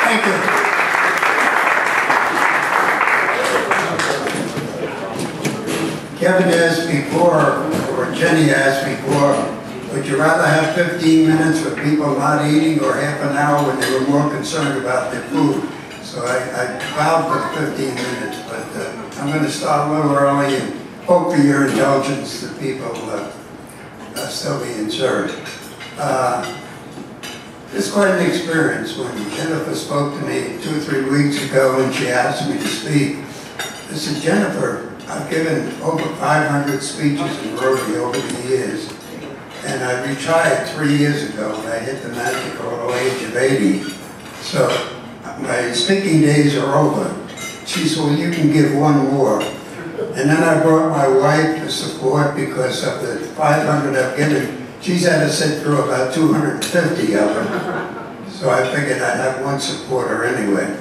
Thank you. Kevin asked before, or Jenny asked before, would you rather have 15 minutes with people not eating or half an hour when they were more concerned about their food? So I vowed for 15 minutes, but I'm going to start a little early and hope for your indulgence that people still being served. It's quite an experience. When Jennifer spoke to me 2 or 3 weeks ago and she asked me to speak, I said, Jennifer, I've given over 500 speeches in Rotary over the years, and I retired 3 years ago and I hit the magical age of 80. So my speaking days are over. She said, well, you can give one more. And then I brought my wife to support because of the 500 I've given. She's had to sit through about 250 of them. So I figured I'd have one supporter anyway.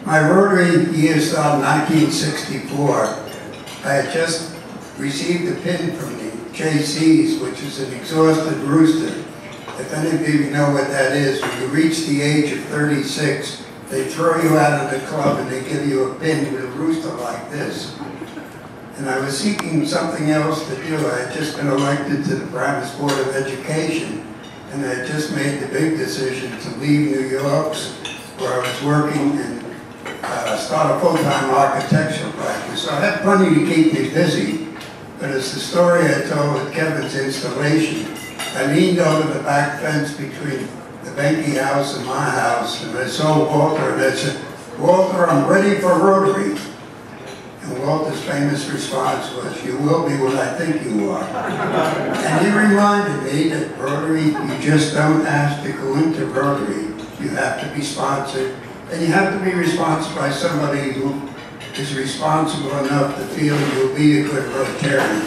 My Rotary years started in 1964. I had just received a pin from the JCs, which is an exhausted rooster. If any of you know what that is, when you reach the age of 36, they throw you out of the club and they give you a pin with a rooster like this. And I was seeking something else to do. I had just been elected to the Paramus Board of Education, and I had just made the big decision to leave New York, where I was working, and start a full-time architectural practice. So I had plenty to keep me busy, but it's the story I told at Kevin's installation. I leaned over the back fence between the Benke house and my house, and I saw Walter, and I said, Walter, I'm ready for Rotary. And Walter's famous response was, you will be what I think you are. And he reminded me that Rotary, you just don't ask to go into Rotary. You have to be sponsored, and you have to be responsible by somebody who is responsible enough to feel you'll be a good Rotarian.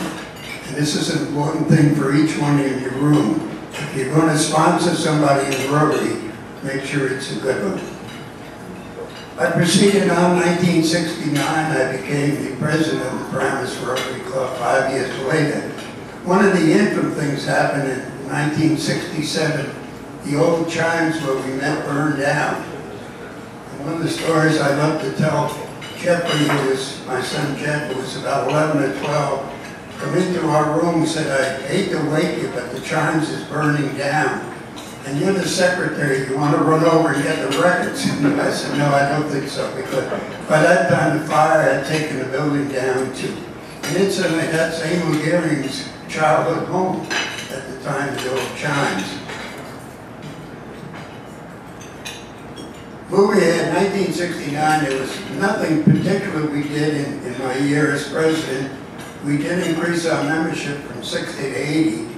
And this is an important thing for each one in your room. If you're going to sponsor somebody in Rotary, make sure it's a good one. I proceeded on 1969. I became the president of the Paramus Rotary Club 5 years later. One of the interim things happened in 1967. The old chimes where we met burned down. And one of the stories I love to tell, Jeffrey, who was my son Jeff, who was about 11 or 12, come into our room and said, I hate to wake you, but the chimes is burning down. And you're the secretary, you want to run over and get the records? And I said, no, I don't think so, because by that time the fire had taken the building down too. And incidentally, that's Emil Gering's childhood home at the time of the old chimes. Moving ahead, 1969, there was nothing particular we did in my year as president. We did increase our membership from 60 to 80,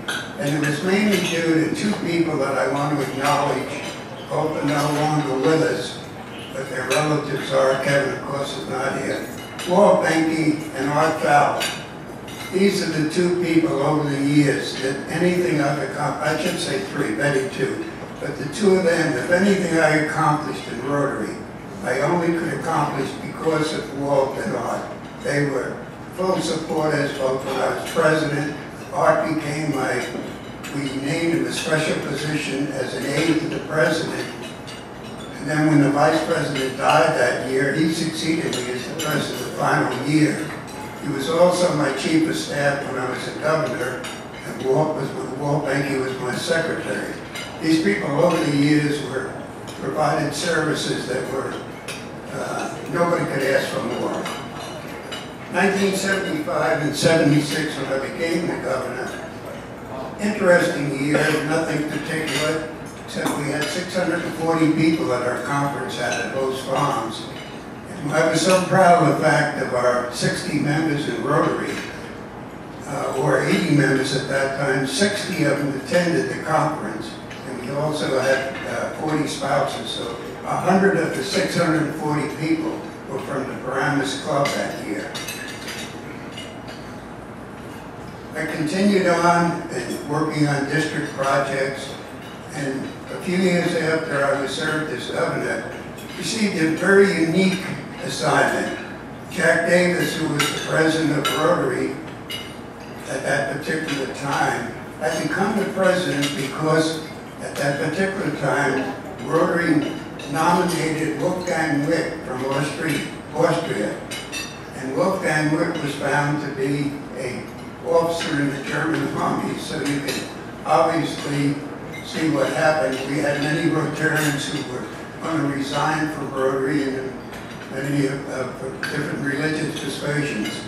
and it was mainly due to 2 people that I want to acknowledge. Both are no longer with us, but their relatives are. Kevin, of course, is not here. Walt Benke and Art Fowler. These are the 2 people over the years that anything I've accomplished, I should say 3, Betty too, but the 2 of them, if anything I accomplished in Rotary, I only could accomplish because of Walt and Art. They were full supporters, both when I was president. Art became we named him a special position as an aide to the president. And then when the vice president died that year, he succeeded me as the president the final year. He was also my chief of staff when I was a governor, and Walt Benke was my secretary. These people over the years provided services that were, nobody could ask for more. 1975 and 76 when I became the governor, interesting year, nothing particular, except we had 640 people at our conference at Bose Farms. And I was so proud of the fact of our 60 members in Rotary, or 80 members at that time, 60 of them attended the conference, and we also had 40 spouses, so 100 of the 640 people were from the Paramus Club that year. I continued on and working on district projects, and a few years after I was served as governor, received a very unique assignment. Jack Davis, who was the president of Rotary at that particular time, had become the president because at that particular time, Rotary nominated Wolfgang Wick from Austria. And Wolfgang Wick was found to be an officer in the German army, so you can obviously see what happened. We had many Rotarians who were going to resign from Rotary and many of different religious persuasions.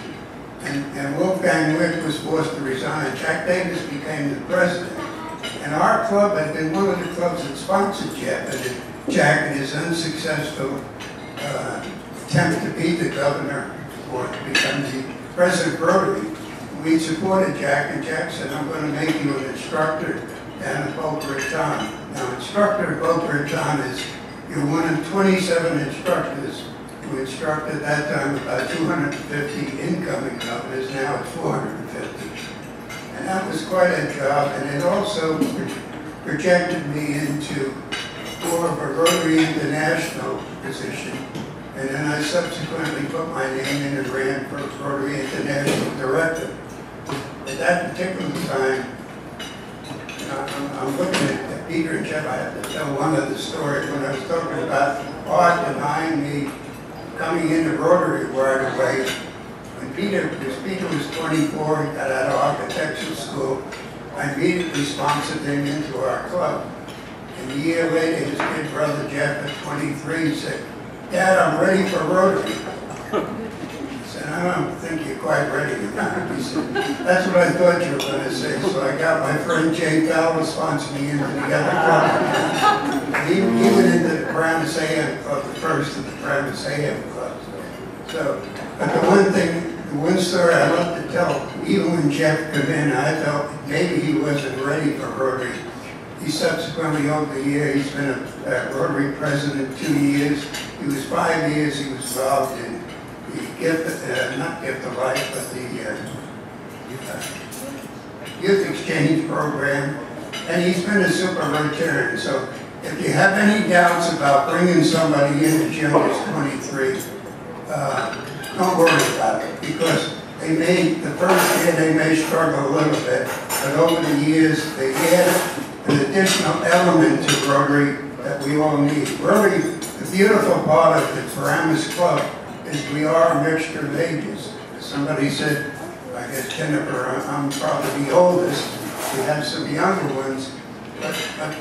And Wolfgang Wick was forced to resign. Jack Davis became the president. And our club had been one of the clubs that sponsored Jack in his unsuccessful attempt to beat the governor or to become the president of Rotary. We supported Jack, and Jack said, I'm going to make you an instructor down at Boca Raton. Now, instructor at Boca Raton is, you're one of 27 instructors who instructed at that time about 250 incoming governors. Now it's 450. And that was quite a job, and it also projected me into more of a Rotary International position. And then I subsequently put my name in and ran for Rotary International Director. At that particular time, I'm looking at Peter and Jeff. I have to tell one other story. When I was talking about art behind me coming into Rotary right away, when Peter was 24, he got out of architectural school, I immediately sponsored him into our club. And a year later, his kid brother Jeff at 23 said, Dad, I'm ready for Rotary. He said, I don't think you're quite ready. He said, that's what I thought you were going to say. So I got my friend Jay Fowler sponsor me into the other club. And he went into the Paramus AM Club, the first of the Paramus AM clubs. So, but the one story I love to tell, even when Jeff came in, I felt maybe he wasn't ready for Rotary. He subsequently, over the year, he's been a Rotary president 2 years. He was 5 years, he was involved in the not Gift of Life, but the Youth Exchange Program. And he's been a super Rotarian. So if you have any doubts about bringing somebody in as young as 23, don't worry about it, because the first year they may struggle a little bit, but over the years they add an additional element to Rotary that we all need. Really, the beautiful part of the Paramus Club is we are a mixture of ages. As somebody said, I guess Jennifer, I'm probably the oldest. We have some younger ones. But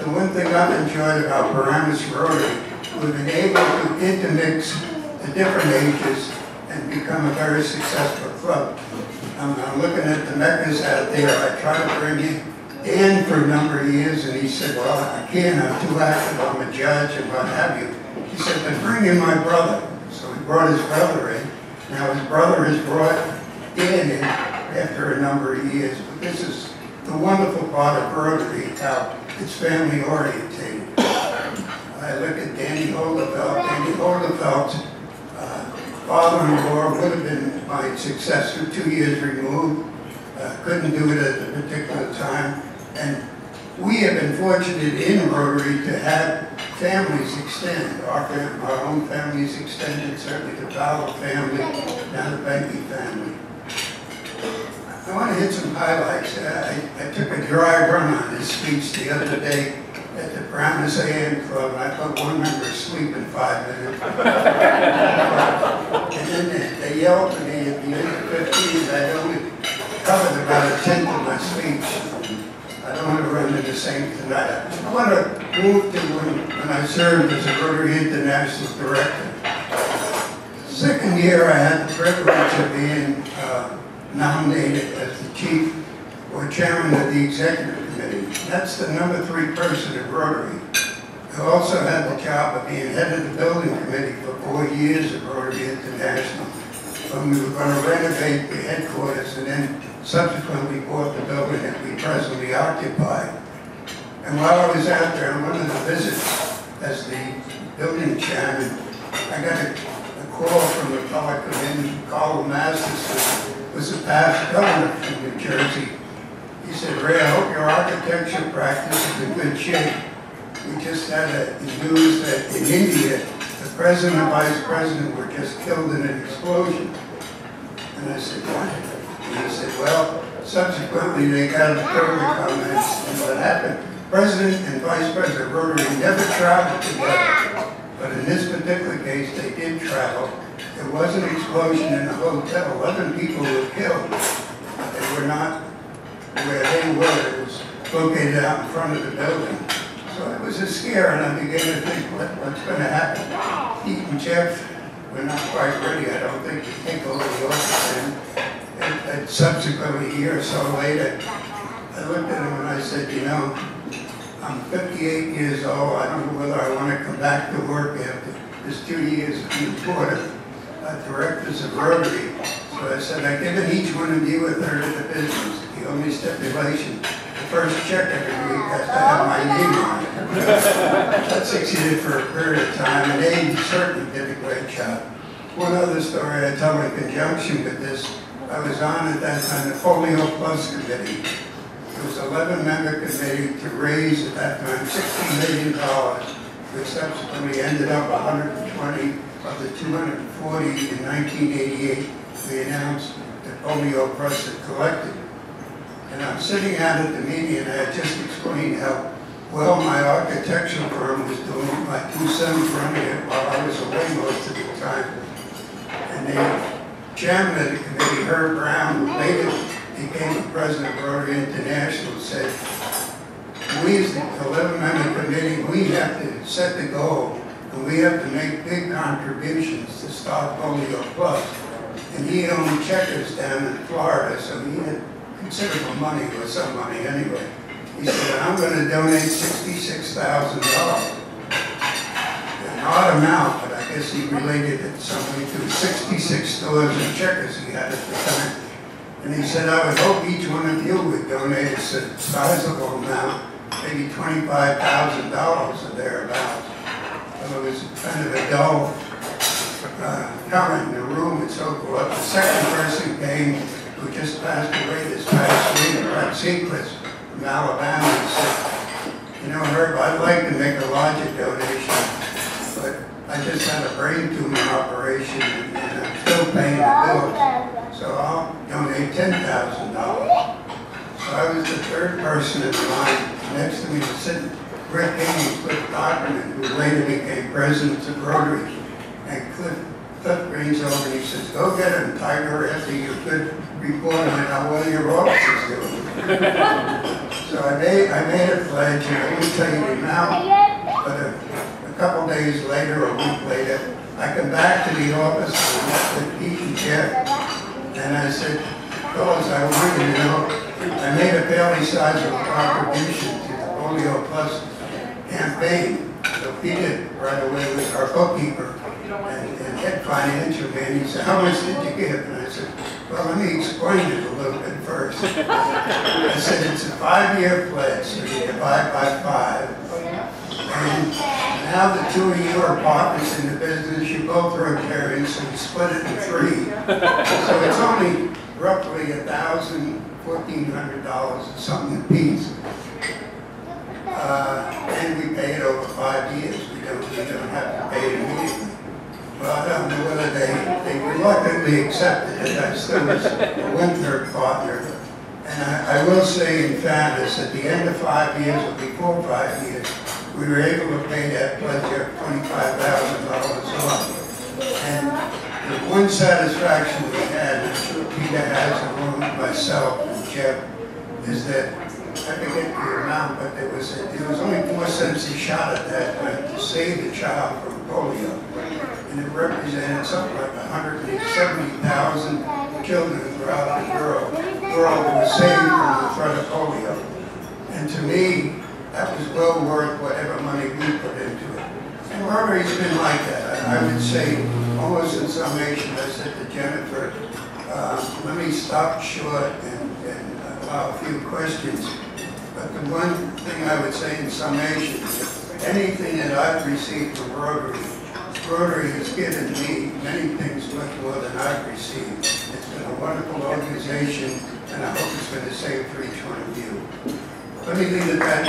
the one thing I've enjoyed about Paramus Rotary, we've been able to intermix the different ages and become a very successful club. I'm looking at the Meccas out there. I try to bring in Dan for a number of years, and he said, well, I can't, I'm too active, I'm a judge, and what have you. He said, but bring in my brother. So he brought his brother in. Now his brother has brought Dan in after a number of years. But this is the wonderful part of Rotary, how it's family orientated. I look at Danny Holdefeld. Danny Holdefeld's father-in-law would have been my successor 2 years removed. Couldn't do it at a particular time. And we have been fortunate in Rotary to have families extend. Our own families extended, certainly the Fowler family, now the Benke family. I want to hit some highlights. I took a dry run on this speech the other day at the Paramus AM Club, and I put one member asleep in 5 minutes. And then they yelled at me at the end of 15, I only covered about a tenth of my speech. I don't want to run into the same tonight. I want to move to when I served as a Rotary International Director. Second year, I had the privilege of being nominated as the chief or chairman of the executive committee. That's the number 3 person at Rotary. I also had the job of being head of the building committee for 4 years at Rotary International, when we were going to renovate the headquarters and then subsequently bought the building that we presently occupy. And while I was out there on one of the visits as the building chairman, I got a call from the fellow committee, Carl Masters, who was a past governor from New Jersey. He said, Ray, I hope your architecture practice is in good shape. We just had the news that in India, the president and vice president were just killed in an explosion. And I said, what? And he said, well, subsequently they got further comments, and what happened, President and Vice President Rotary never traveled together. But in this particular case, they did travel. There was an explosion in a hotel. 11 people were killed. They were not where they were. It was located out in front of the building. So it was a scare, and I began to think, what's going to happen? Pete and Jeff were not quite ready, I don't think, to take over the office. And subsequently, a year or so later, I looked at him and I said, you know, I'm 58 years old. I don't know whether I want to come back to work after this 2 years of being board of directors of Rotary. So I said, I've given each one of you a third of the business. The only stipulation, the first check every week has to have my name on it. That succeeded for a period of time, and they certainly did a great job. One other story I tell in conjunction with this, I was on at that time the Polio Plus Committee. It was an 11-member committee to raise at that time $60 million, which subsequently ended up 120 of the 240 in 1988. We announced that Polio Plus had collected. And I'm sitting out at the meeting, and I had just explained how well my architectural firm was doing. My 2 sons running it while I was away most of the time. And the chairman of the committee, Herb Brown, who later became the president of Rotary International, said, we as the 11-member committee, we have to set the goal, and we have to make big contributions to start Polio Plus. And he owned Checkers down in Florida, so he had considerable money, or some money anyway. He said, I'm going to donate $66,000. An odd amount, but I guess he related it somewhere to 66 stores and Checkers he had at the time. And he said, I would hope each one of you would donate a sizable amount, maybe $25,000 or thereabouts. So it was kind of a dull comment in the room and so forth. The second person came, who just passed away this past week, Brett Sequist from Alabama. He said, you know, Herb, I'd like to make a larger donation, but I just had a brain tumor operation and I'm still paying the bills. So I'll donate $10,000. So I was the third person in line. Next to me was sitting Rick King and Cliff Dockerman, who later became presidents of Rotary. And Cliff brings over and he says, go get him, Tiger, after your good report on how well your office is doing. So I made a pledge, and I won't tell you the amount, but a couple days later, or a week later, I come back to the office and met with Pete and Jeff, and I said, fellas, I want you to know, I made a fairly sizable contribution to the Polio Plus campaign. So Peter, right away, was our bookkeeper and head financial man. He said, how much did you give? And I said, well, let me explain it a little bit first. I said, it's a 5-year pledge, so you divide by 5. And now the 2 of you are partners in the business, you both Rotarians, so we split it in 3. So it's only roughly $1,000, $1,400 or something a piece. And we pay it over 5 years. We don't have to pay it immediately. Well, I don't know whether they reluctantly accepted it. I still was a one-third partner. And I will say in fairness, at the end of 5 years, or before 5 years, we were able to pay that pledge of $25,000 off. And the one satisfaction we had, and I'm sure Peter has along with myself and Jeff, is that I forget the amount, but there was only 4 cents a shot at that time to save the child from polio. And it represented something like 170,000 children throughout the world who were saved from the threat of polio. And to me, that was well worth whatever money we put into it. And Rotary's been like that. I would say, almost in summation, I said to Jennifer, let me stop short and allow a few questions. But the one thing I would say in summation, anything that I've received from Rotary has given me many things much more than I've received. It's been a wonderful organization, and I hope it's been the same for each one of you. Let me leave it at that.